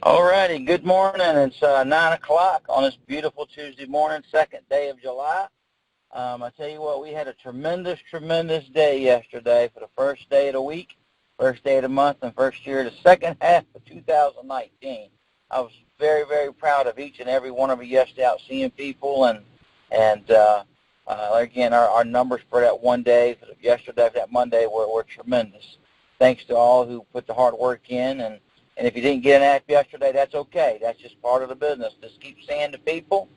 All righty, good morning. It's 9 o'clock on this beautiful Tuesday morning, second day of July. I tell you what, we had a tremendous day yesterday for the first day of the week, first day of the month, and first year of the second half of 2019. I was very proud of each and every one of you yesterday, out seeing people, and again, our numbers for that one day, for yesterday, for that Monday, were tremendous. Thanks to all who put the hard work in, and if you didn't get an app yesterday, that's okay. That's just part of the business. Just keep saying to people,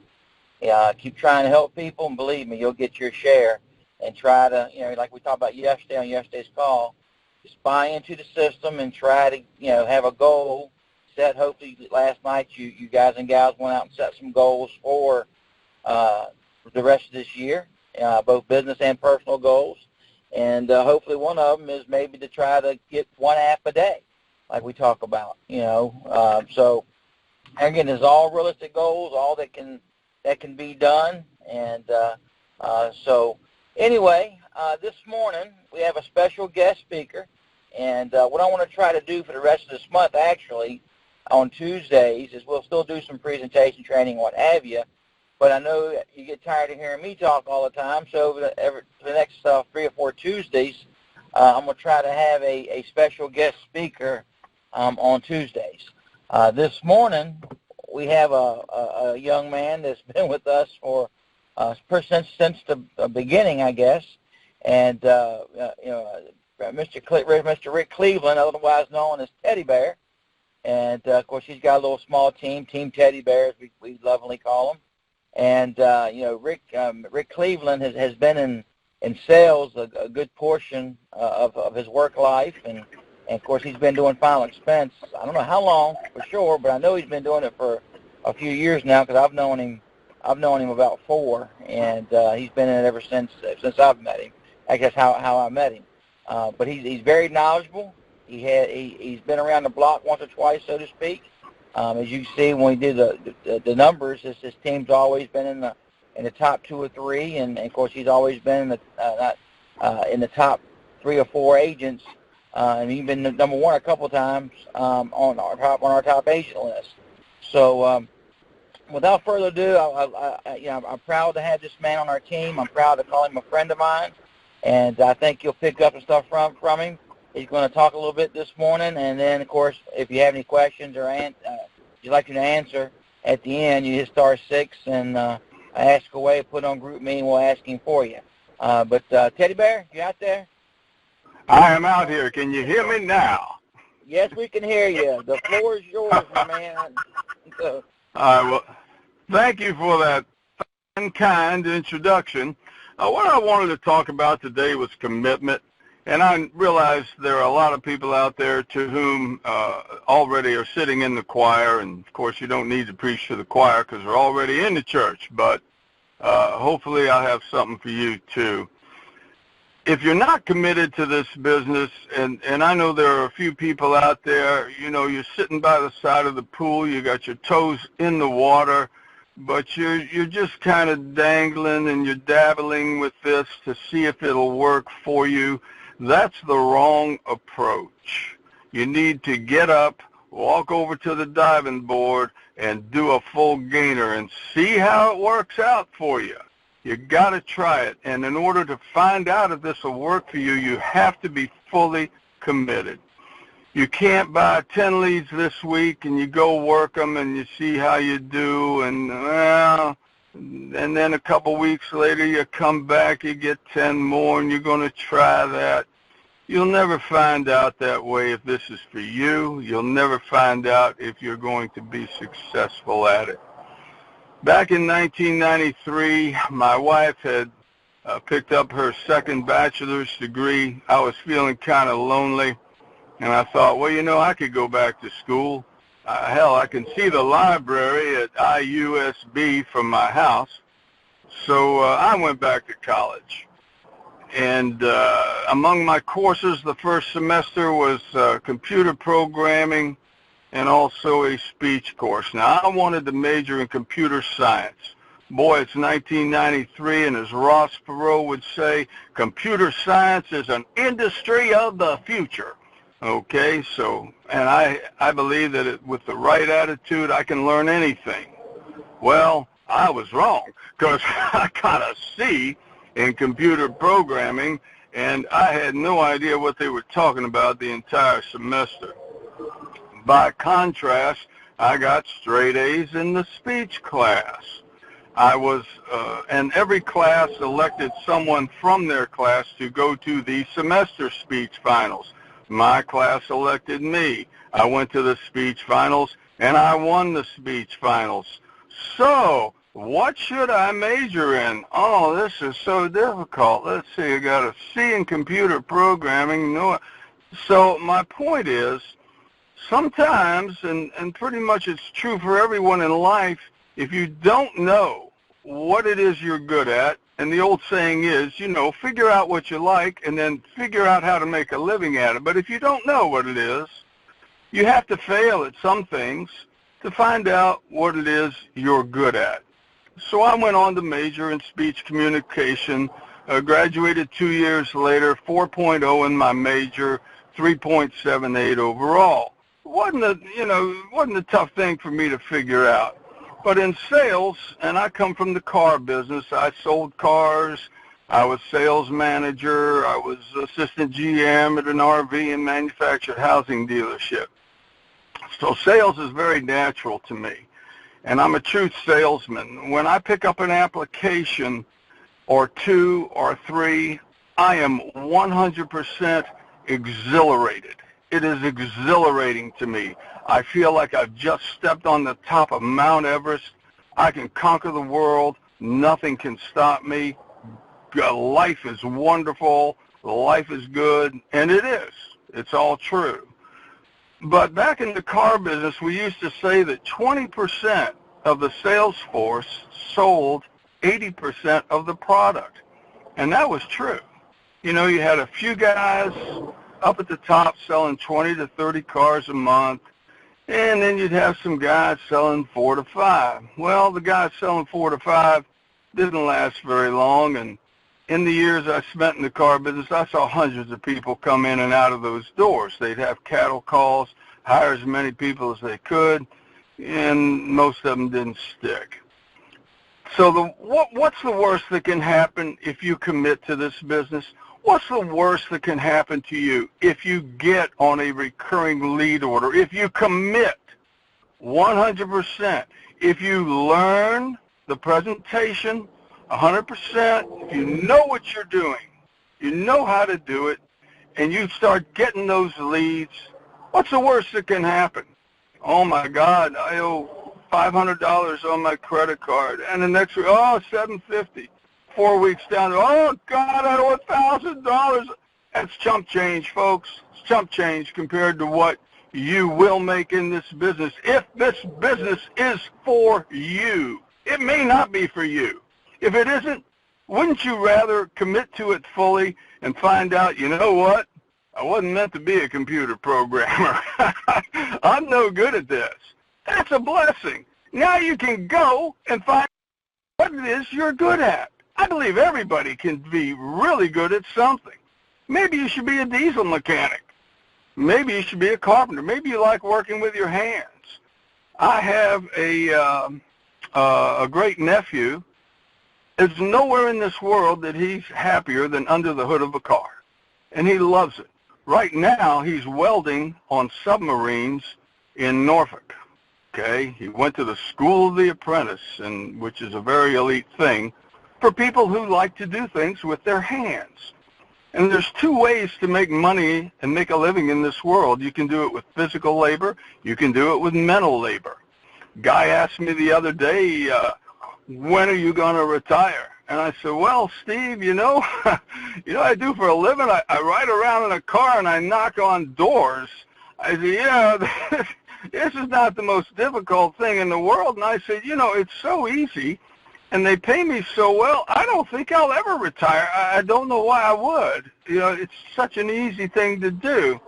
keep trying to help people, and believe me, you'll get your share. And try to, like we talked about yesterday on yesterday's call, just buy into the system and try to, have a goal set. Hopefully last night you guys and gals went out and set some goals for the rest of this year, both business and personal goals. And hopefully one of them is maybe to try to get one app a day, like we talk about, So, again, it's all realistic goals, all that can be done. And so, anyway, this morning we have a special guest speaker. And what I want to try to do for the rest of this month, actually, on Tuesdays, is we'll still do some presentation training, what have you. But I know you get tired of hearing me talk all the time, so for the next 3 or 4 Tuesdays, I'm going to try to have a special guest speaker on Tuesdays. This morning, we have a young man that's been with us for since the beginning, I guess, and Mr. Rick Cleveland, otherwise known as Teddy Bear, and of course he's got a little small team, Team Teddy Bear, as we lovingly call him. And Rick Cleveland has been in sales a good portion of his work life, and of course he's been doing final expense. I don't know how long for sure, but I know he's been doing it for a few years now, because I've known him about 4, and he's been in it ever since I've met him. I guess how I met him. But he's very knowledgeable. He's been around the block once or twice, so to speak. As you see, when we did the numbers, his team's always been in the top 2 or 3, and of course he's always been in the top 3 or 4 agents, and he's been number 1 a couple of times on our top agent list. So without further ado, I'm proud to have this man on our team. I'm proud to call him a friend of mine, and I think you'll pick up some stuff from him. He's going to talk a little bit this morning, and then, of course, if you have any questions or you'd like to answer, at the end, you hit *6 and ask away, put on group me, and we'll ask him for you. But Teddy Bear, you out there? I am out here. Can you hear me now? Yes, we can hear you. The floor is yours, my man. All right, well, thank you for that kind introduction. What I wanted to talk about today was commitment. And I realize there are a lot of people out there to whom already are sitting in the choir, and of course you don't need to preach to the choir because they're already in the church, but hopefully I'll have something for you too. If you're not committed to this business, and I know there are a few people out there, you're sitting by the side of the pool, you got your toes in the water, but you're just kind of dangling and you're dabbling with this to see if it'll work for you. That's the wrong approach. You need to get up, walk over to the diving board, and do a full gainer and see how it works out for you. You got to try it. And in order to find out if this will work for you, you have to be fully committed. You can't buy 10 leads this week and you go work them and you see how you do, and then a couple weeks later you come back, you get 10 more, and you're going to try that. You'll never find out that way if this is for you. You'll never find out if you're going to be successful at it. Back in 1993, my wife had picked up her second bachelor's degree. I was feeling kind of lonely, and I thought, well, I could go back to school. Hell, I can see the library at IUSB from my house. So I went back to college. And among my courses the first semester was computer programming and also a speech course. Now, I wanted to major in computer science. Boy, it's 1993, and as Ross Perot would say, computer science is an industry of the future. Okay, so, and I believe that with the right attitude, I can learn anything. Well, I was wrong, because I got a C in computer programming, and I had no idea what they were talking about the entire semester. By contrast, I got straight A's in the speech class. I was, and every class elected someone from their class to go to the semester speech finals. My class elected me. I went to the speech finals, and I won the speech finals. So, what should I major in? Oh, this is so difficult. Let's see, I got a C in computer programming. No, so my point is, sometimes, and pretty much it's true for everyone in life, if you don't know what it is you're good at, and the old saying is, figure out what you like and then figure out how to make a living at it. But if you don't know what it is, you have to fail at some things to find out what it is you're good at. So I went on to major in speech communication, graduated 2 years later, 4.0 in my major, 3.78 overall. Wasn't a tough thing for me to figure out. But in sales, and I come from the car business, I sold cars, I was sales manager, I was assistant GM at an RV and manufactured housing dealership. So sales is very natural to me, and I'm a true salesman. When I pick up an application or two or three, I am 100% exhilarated. It is exhilarating to me. I feel like I've just stepped on the top of Mount Everest. I can conquer the world. Nothing can stop me. Life is wonderful. Life is good. And it is. It's all true. But back in the car business, we used to say that 20% of the sales force sold 80% of the product. And that was true. You had a few guys up at the top selling 20 to 30 cars a month, and then you'd have some guys selling 4 to 5. Well, the guys selling 4 to 5 didn't last very long, and in the years I spent in the car business, I saw hundreds of people come in and out of those doors. They'd have cattle calls, hire as many people as they could, and most of them didn't stick. So what's the worst that can happen if you commit to this business? What's the worst that can happen to you if you get on a recurring lead order, if you commit 100%, if you learn the presentation 100%, if you know what you're doing, you know how to do it, and you start getting those leads, what's the worst that can happen? Oh, my God, I owe $500 on my credit card, and the next week, $750. 4 weeks down, oh, God, I owe $1,000. That's chump change, folks. It's chump change compared to what you will make in this business. If this business is for you, it may not be for you. If it isn't, wouldn't you rather commit to it fully and find out, you know what? I wasn't meant to be a computer programmer. I'm no good at this. That's a blessing. Now you can go and find what it is you're good at. I believe everybody can be really good at something. Maybe you should be a diesel mechanic. Maybe you should be a carpenter. Maybe you like working with your hands. I have a great nephew. There's nowhere in this world that he's happier than under the hood of a car, and he loves it. Right now, he's welding on submarines in Norfolk. Okay, he went to the School of the Apprentice, which is a very elite thing for people who like to do things with their hands. And there's two ways to make money and make a living in this world. You can do it with physical labor. You can do it with mental labor. Guy asked me the other day, when are you going to retire? And I said, well, Steve, I do for a living. I ride around in a car and I knock on doors. I said, this is not the most difficult thing in the world. And I said, it's so easy. And they pay me so well, I don't think I'll ever retire. I don't know why I would. It's such an easy thing to do.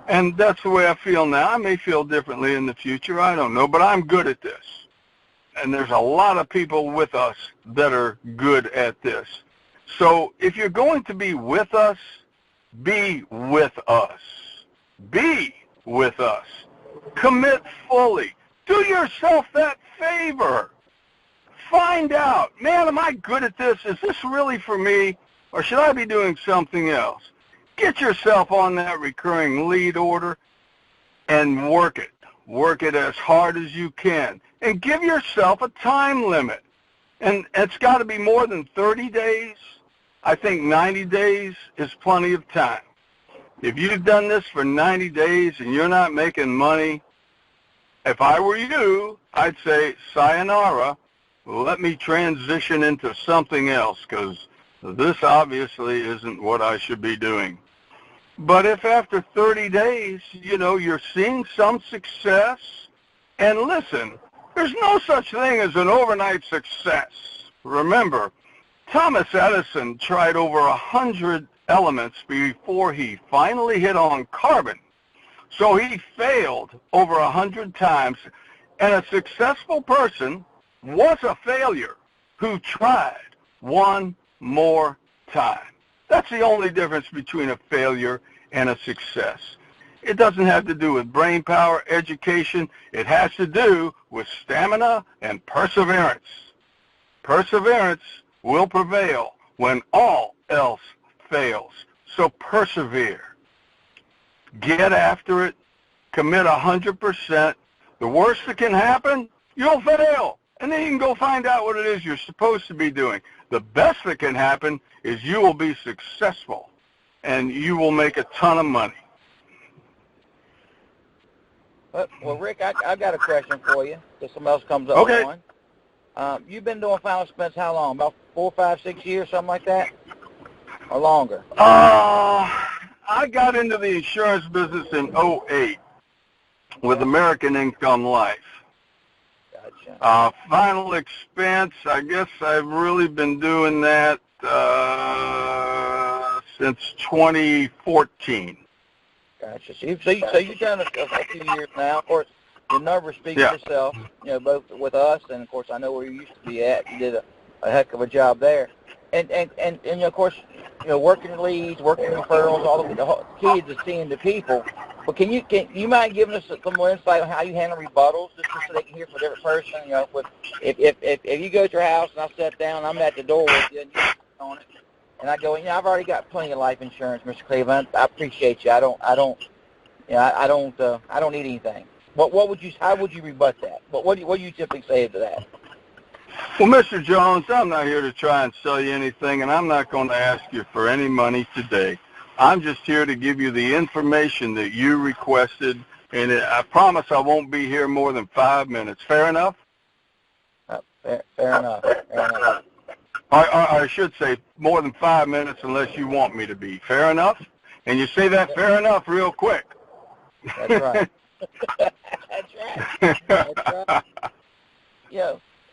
And that's the way I feel now. I may feel differently in the future. I don't know. But I'm good at this. And there's a lot of people with us that are good at this. So if you're going to be with us, be with us. be with us. Commit fully. Do yourself that favor. Find out, man, am I good at this? Is this really for me? Or should I be doing something else? Get yourself on that recurring lead order and work it. Work it as hard as you can. And give yourself a time limit. And it's got to be more than 30 days. I think 90 days is plenty of time. If you've done this for 90 days and you're not making money, if I were you, I'd say, sayonara, let me transition into something else, because this obviously isn't what I should be doing. But if after 30 days, you're seeing some success, and listen, there's no such thing as an overnight success. Remember, Thomas Edison tried over 100 elements before he finally hit on carbon. So he failed over 100 times, and a successful person was a failure who tried one more time. That's the only difference between a failure and a success. It doesn't have to do with brain power, education. It has to do with stamina and perseverance. Perseverance will prevail when all else fails. So persevere. Get after it. Commit 100%. The worst that can happen, you'll fail. And then you can go find out what it is you're supposed to be doing. The best that can happen is you will be successful, and you will make a ton of money. Well, Rick, I got a question for you, if somebody else comes up Okay. with one. You've been doing final expense how long? About 4, 5, 6 years, something like that? Or longer? I got into the insurance business in 2008 with American Income Life. Gotcha. Final expense, I guess I've really been doing that since 2014. Gotcha. So you've done a few years now. Of course, the numbers speak for yourself, both with us and, of course, I know where you used to be at. You did a heck of a job there. And of course, working leads, working referrals, all of the key is seeing the people. But can you mind giving us some more insight on how you handle rebuttals, just so they can hear from a different person? If you go to your house and I sit down, I'm at the door with you, and you on it, and I go, I've already got plenty of life insurance, Mr. Cleveland. I appreciate you. I don't need anything. How would you rebut that? What do you typically say to that? Well, Mr. Jones, I'm not here to try and sell you anything, and I'm not going to ask you for any money today. I'm just here to give you the information that you requested, and I promise I won't be here more than 5 minutes. Fair enough? Fair enough. Fair enough. I should say more than 5 minutes unless you want me to be. Fair enough? And you say that fair enough real quick. That's right. That's right.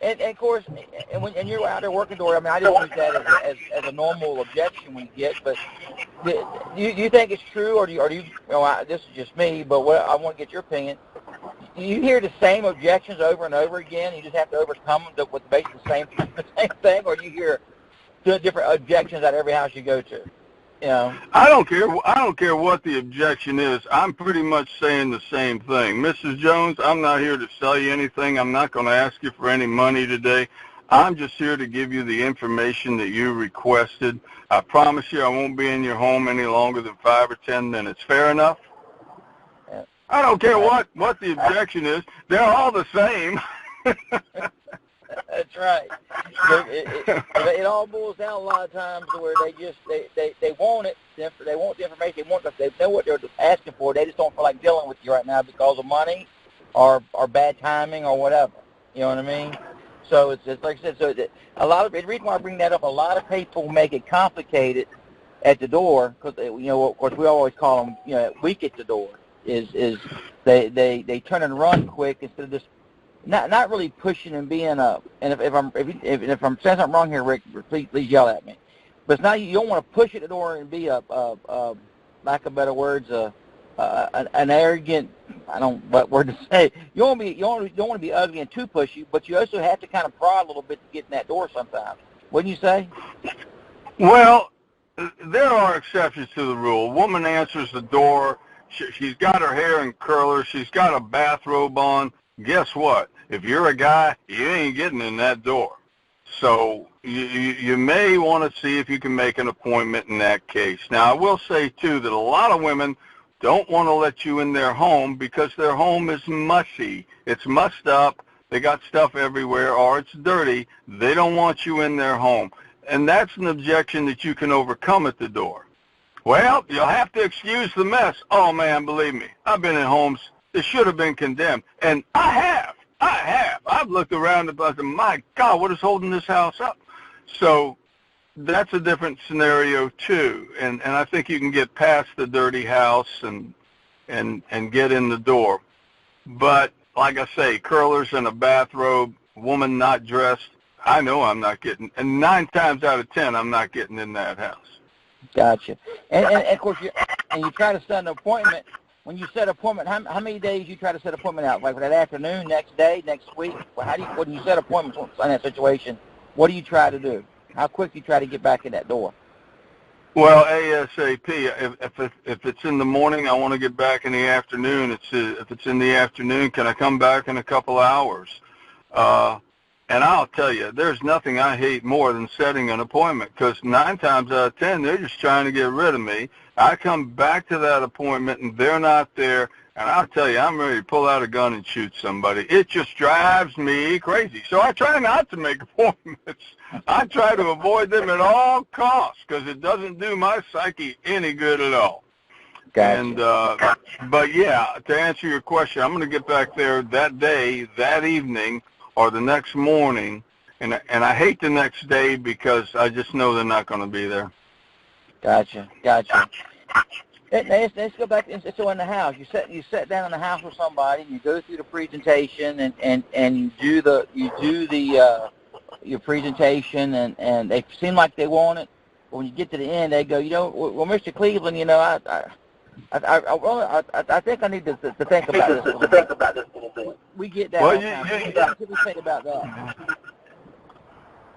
And of course, and you're out there working door. I mean, I just use that as a normal objection we get. But do you think it's true, or do you? This is just me, but I want to get your opinion. Do you hear the same objections over and over again? You just have to overcome them with basically the same thing, or do you hear different objections at every house you go to? I don't care what the objection is. I'm pretty much saying the same thing. Mrs. Jones, I'm not here to sell you anything. I'm not going to ask you for any money today. I'm just here to give you the information that you requested. I promise you I won't be in your home any longer than 5 or 10 minutes. Fair enough? Yeah. I don't care what the objection is. They're all the same. That's right. It all boils down a lot of times to where they want it. They want the information. They know what they're asking for. They just don't feel like dealing with you right now because of money, or bad timing, or whatever. You know what I mean? So it's like I said. So the reason why I bring that up, a lot of people make it complicated at the door because of course we always call them weak at the door. Is they turn and run quick instead of just not really pushing and being and if I'm saying something wrong here, Rick, please yell at me. But it's not, you don't want to push at the door and be lack of better words, an arrogant. I don't what word to say. You don't want to be ugly and too pushy, but you also have to kind of prod a little bit to get in that door sometimes. Wouldn't you say? Well, there are exceptions to the rule. A woman answers the door. she's got her hair in curlers. She's got a bathrobe on. Guess what? If you're a guy, you ain't getting in that door. So you may want to see if you can make an appointment in that case. Now, I will say, too, that a lot of women don't want to let you in their home because their home is mushy. It's mussed up. They got stuff everywhere, or it's dirty. They don't want you in their home. And that's an objection that you can overcome at the door. Well, you'll have to excuse the mess. Oh, man, believe me, I've been in homes that should have been condemned. And I have. I've looked around and said, my God, what is holding this house up? So that's a different scenario, too. And I think you can get past the dirty house and get in the door. But like I say, curlers and a bathrobe, woman not dressed, I know I'm not getting, and 9 times out of 10, I'm not getting in that house. Gotcha. And of course, you try to set an appointment. When you set an appointment, how many days you try to set an appointment out? Like for that afternoon, next day, next week? When you set appointments in that situation, what do you try to do? How quick do you try to get back in that door? Well, ASAP. If it's in the morning, I want to get back in the afternoon. If it's in the afternoon, can I come back in a couple hours? And I'll tell you, there's nothing I hate more than setting an appointment, because 9 times out of 10, they're just trying to get rid of me. I come back to that appointment, and they're not there, and I'll tell you, I'm ready to pull out a gun and shoot somebody. It just drives me crazy. So I try not to make appointments. I try to avoid them at all costs, because it doesn't do my psyche any good at all. Gotcha. And but yeah, to answer your question, I'm going to get back there that day, that evening, or the next morning, and I hate the next day because I just know they're not going to be there. Gotcha. Let's go back. So in the house, you sit down in the house with somebody, and you go through the presentation, and you do your presentation, and they seem like they want it. But when you get to the end, they go, well, Mr. Cleveland, I think I need to think about this a little bit. We get that. Well, what do you think about that?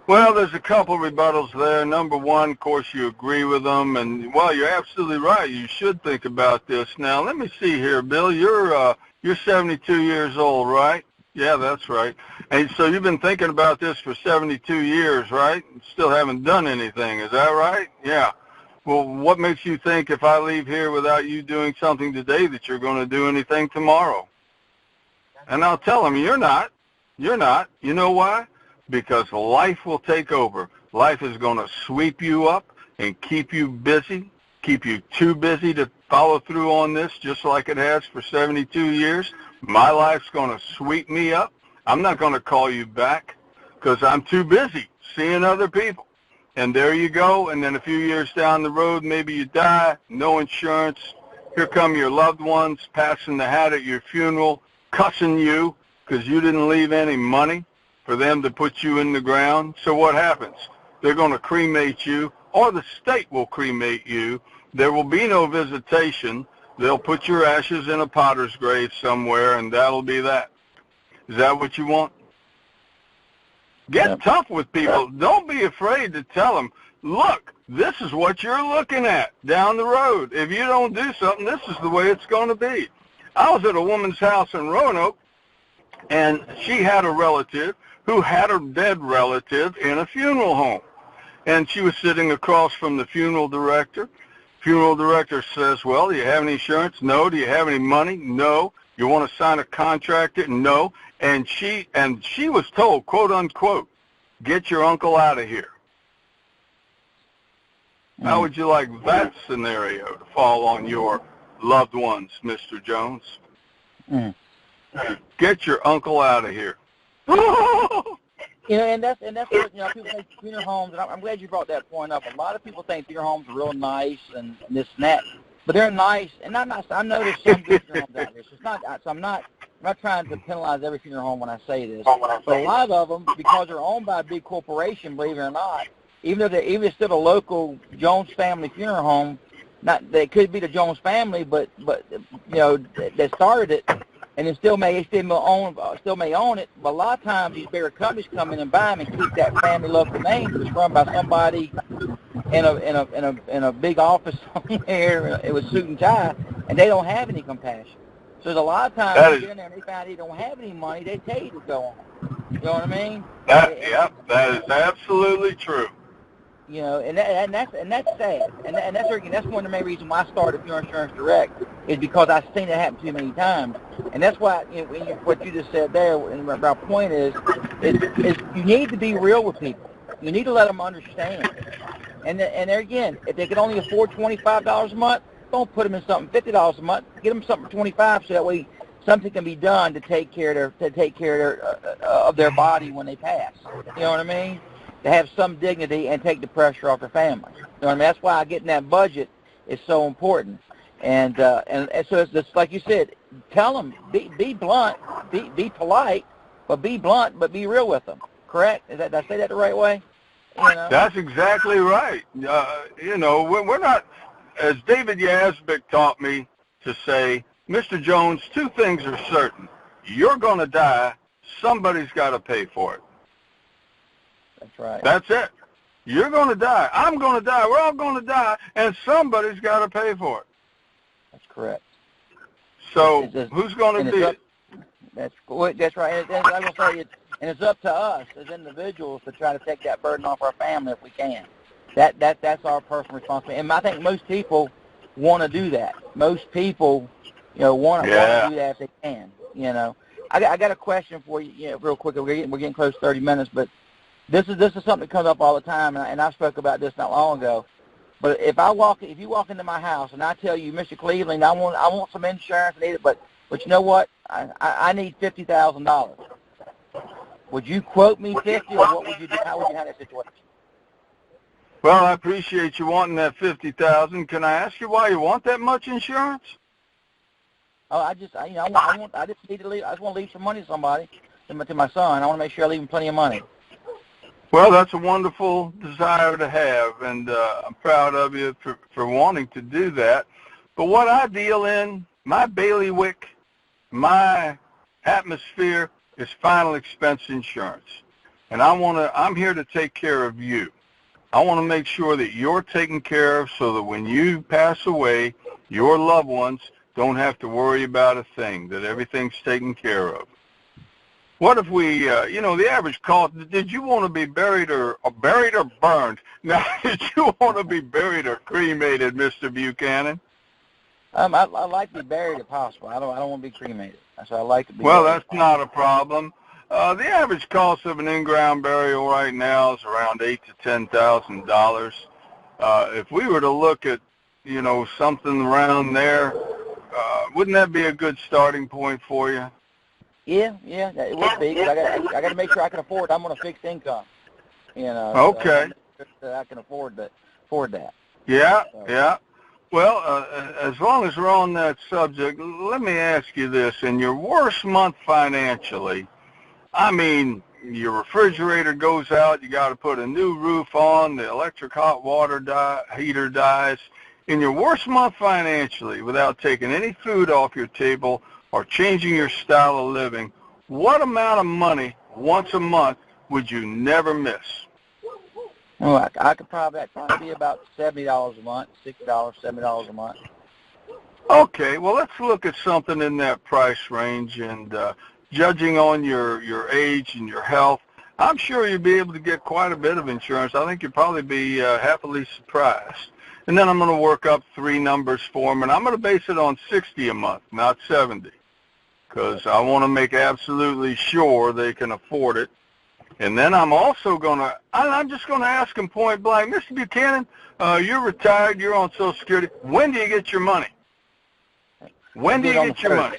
Well, there's a couple rebuttals there. Number one, of course, you agree with them, and well, you're absolutely right. You should think about this. Now, let me see here, Bill. You're 72 years old, right? Yeah, that's right. And so you've been thinking about this for 72 years, right? Still haven't done anything. Is that right? Yeah. Well, what makes you think if I leave here without you doing something today that you're going to do anything tomorrow? And I'll tell them, you're not. You're not. You know why? Because life will take over. Life is going to sweep you up and keep you busy, keep you too busy to follow through on this, just like it has for 72 years. My life's going to sweep me up. I'm not going to call you back because I'm too busy seeing other people. And there you go, and then a few years down the road, maybe you die, no insurance. Here come your loved ones passing the hat at your funeral, cussing you because you didn't leave any money for them to put you in the ground. So what happens? They're going to cremate you, or the state will cremate you. There will be no visitation. They'll put your ashes in a potter's grave somewhere, and that'll be that. Is that what you want? Get tough with people. Don't be afraid to tell them, look, this is what you're looking at down the road. If you don't do something, this is the way it's going to be. I was at a woman's house in Roanoke, and she had a relative who had a dead relative in a funeral home. And she was sitting across from the funeral director. Funeral director says, well, do you have any insurance? No. Do you have any money? No. You want to sign a contract? No. And she was told, quote unquote, get your uncle out of here. How would you like that scenario to fall on your loved ones, Mr. Jones? Get your uncle out of here. And that's what, people think funeral homes, and I'm glad you brought that point up. A lot of people think funeral homes are real nice and this and that, but they're nice. And I know there's some good funeral homes out there. So I'm not trying to penalize every funeral home when I say this. But a lot of them, because they're owned by a big corporation, believe it or not, even if it's still a local Jones family funeral home, they could be the Jones family, but they started it. And it still may own it, but a lot of times these bigger companies come in and buy them and keep that family local name that's run by somebody in a big office somewhere with suit and tie, and they don't have any compassion. So there's a lot of times you get in there and they find they don't have any money, they tell you to go on. You know what I mean? That is absolutely true. You know, and that's sad. And that's one of the main reasons why I started Pure Insurance Direct is because I've seen it happen too many times. And that's why what you just said there. And my point is you need to be real with people. You need to let them understand. And there again, if they can only afford $25 a month, don't put them in something $50 a month. Get them something for $25, so that way something can be done to take care of their body when they pass. You know what I mean? To have some dignity and take the pressure off their family. You know what I mean? That's why getting that budget is so important. And so it's just like you said, tell them, be blunt, be polite, but be blunt, but be real with them. Correct? Did I say that the right way? You know? That's exactly right. You know, we're not, as David Yazbek taught me to say, Mr. Jones, two things are certain. You're going to die. Somebody's got to pay for it. That's right. That's it. You're going to die. I'm going to die. We're all going to die, and somebody's got to pay for it. That's correct. So who's going to be it? That's right. And I will say and it's up to us as individuals to try to take that burden off our family if we can. That's our personal responsibility. And I think most people want to do that. Most people, want to do that if they can. You know, I got a question for you, real quick. We're getting close to 30 minutes, but this is something that comes up all the time, and I spoke about this not long ago. But if you walk into my house and I tell you, Mr. Cleveland, I want some insurance, but you know what? I need $50,000. Would you quote me 50, or what would you do? How would you handle that situation? Well, I appreciate you wanting that $50,000. Can I ask you why you want that much insurance? Oh, I just need to leave. I just want to leave some money to somebody, to my son. I want to make sure I leave him plenty of money. Well, that's a wonderful desire to have, and I'm proud of you for wanting to do that. But what I deal in, my bailiwick, my atmosphere, is final expense insurance. And I'm here to take care of you. I want to make sure that you're taken care of so that when you pass away, your loved ones don't have to worry about a thing, that everything's taken care of. What if we, the average call, did you want to be buried or burned? Now, did you want to be buried or cremated, Mr. Buchanan? I like to be buried if possible. I don't want to be cremated. So I like to be Well, buried. That's not a problem. The average cost of an in-ground burial right now is around $8,000 to $10,000. If we were to look at, something around there, wouldn't that be a good starting point for you? Yeah, it would be. Cause I got to make sure I can afford it. I'm on a fixed income. Okay. So I can afford that. Yeah, So. yeah. Well, as long as we're on that subject, let me ask you this. In your worst month financially, I mean, your refrigerator goes out, you got to put a new roof on, the electric hot water heater dies. In your worst month financially, without taking any food off your table or changing your style of living, what amount of money once a month would you never miss? Well, I could probably be about $70 a month, $60, $70 a month. Okay, well, let's look at something in that price range, and judging on your age and your health, I'm sure you'll be able to get quite a bit of insurance. I think you'll probably be happily surprised. And then I'm going to work up 3 numbers for them, and I'm going to base it on 60 a month, not 70, because I want to make absolutely sure they can afford it. And then I'm just going to ask them point blank, Mr. Buchanan, you're retired, you're on Social Security. When do you get your money? When do you get your money?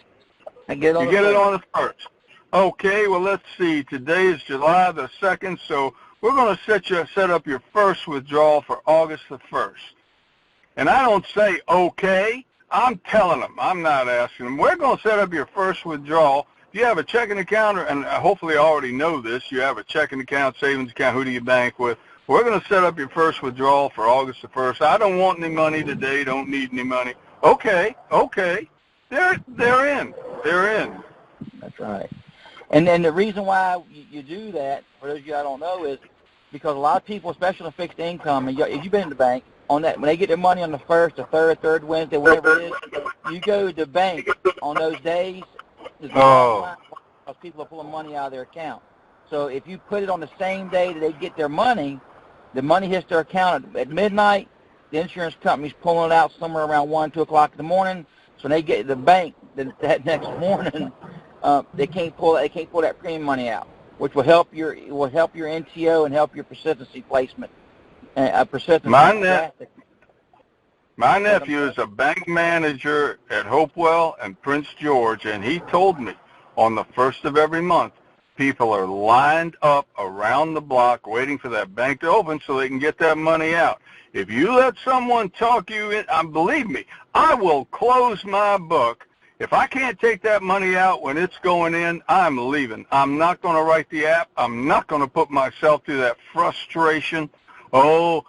You get it on the 1st. Okay, well, let's see. Today is July the 2nd, so we're going to set up your first withdrawal for August the 1st. And I don't say okay. I'm telling them. I'm not asking them. We're going to set up your first withdrawal. If you have a checking account, and hopefully I already know this, you have a checking account, savings account, who do you bank with? We're going to set up your first withdrawal for August the 1st. I don't want any money today. Don't need any money. Okay. They're in. That's right. And then the reason why you do that, for those of you I don't know, is because a lot of people, especially on fixed income, and if you've been in the bank, on that, when they get their money on the 1st, the 3rd Wednesday, whatever it is, you go to the bank on those days, because people are pulling money out of their account. So if you put it on the same day that they get their money, the money hits their account at midnight. The insurance company's pulling it out somewhere around 1, 2 o'clock in the morning. So when they get to the bank that next morning, they can't pull that premium money out, which will help your NTO and help your persistency placement. My nephew is a bank manager at Hopewell and Prince George, and he told me on the 1st of every month, people are lined up around the block waiting for that bank to open so they can get that money out. If you let someone talk you in, believe me, I will close my book. If I can't take that money out when it's going in, I'm leaving. I'm not going to write the app. I'm not going to put myself through that frustration. Yeah,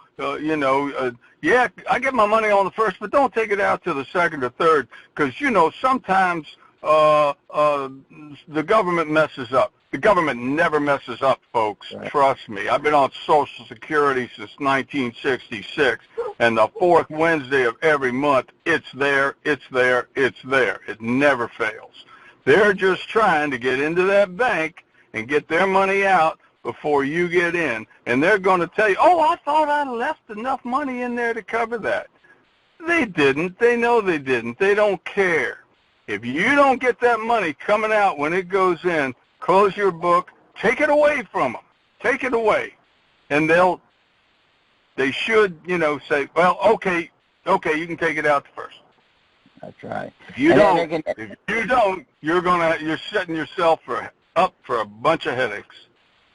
I get my money on the 1st, but don't take it out till the 2nd or 3rd, because, sometimes the government messes up. The government never messes up, folks. Right. Trust me. I've been on Social Security since 1966, and the 4th Wednesday of every month, it's there, it's there, it's there. It never fails. They're just trying to get into that bank and get their money out before you get in, and they're going to tell you, oh, I thought I left enough money in there to cover that. They didn't. They know they didn't. They don't care. If you don't get that money coming out when it goes in, close your book, take it away from them. Take it away. And they should, say, well, okay, you can take it out the 1st. That's right. If you don't, you're setting yourself up for a bunch of headaches.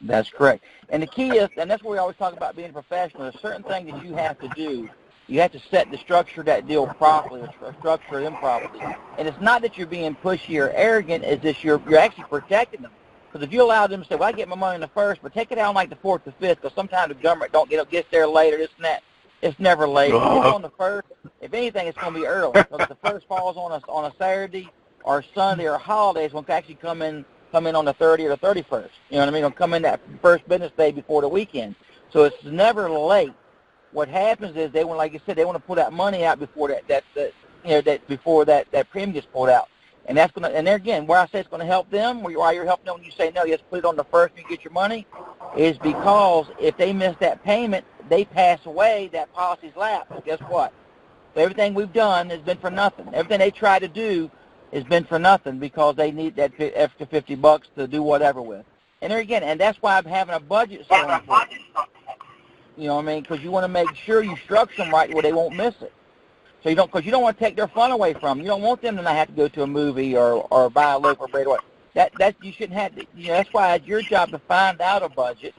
That's correct. And the key is, and that's where we always talk about being a professional, there's certain things that you have to do. You have to structure that deal properly, or structure them properly. And it's not that you're being pushy or arrogant, it's that you're actually protecting them. Because if you allow them to say, well, I get my money on the 1st, but take it out on like the 4th or 5th, because sometimes the government gets there later, this and that. It's never late. If it's on the 1st, if anything, it's going to be early. Because if the 1st falls on a Saturday or Sunday or a holiday, it's going to actually come in on the 30th or the 31st. You know what I mean? It'll come in that first business day before the weekend. So it's never late. What happens is they want, like you said, they want to pull that money out before that premium gets pulled out. And that's going to, and there again, where I say it's going to help them, why you're helping them when you say no, you just put it on the 1st and you get your money, is because if they miss that payment, they pass away, that policy's lapsed. Guess what? So everything we've done has been for nothing. Everything they try to do has been for nothing because they need that extra $50 to do whatever with. And there again, and that's why I'm having a budget so important. You know what I mean? Because you want to make sure you structure them right where they won't miss it. So because you don't want to take their fun away from them. You don't want them to not have to go to a movie or buy a loaf of bread. That you shouldn't have to. That's why it's your job to find out a budget,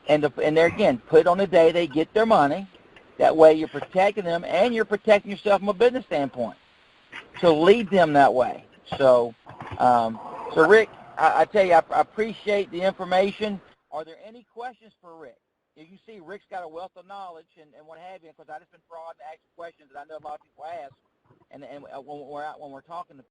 and there again, put it on the day they get their money. That way you're protecting them and you're protecting yourself from a business standpoint. So lead them that way. So Rick, I tell you, I appreciate the information. Are there any questions for Rick? You see, Rick's got a wealth of knowledge and what have you, because I just been fraud and ask questions that I know a lot of people ask, and when we're talking to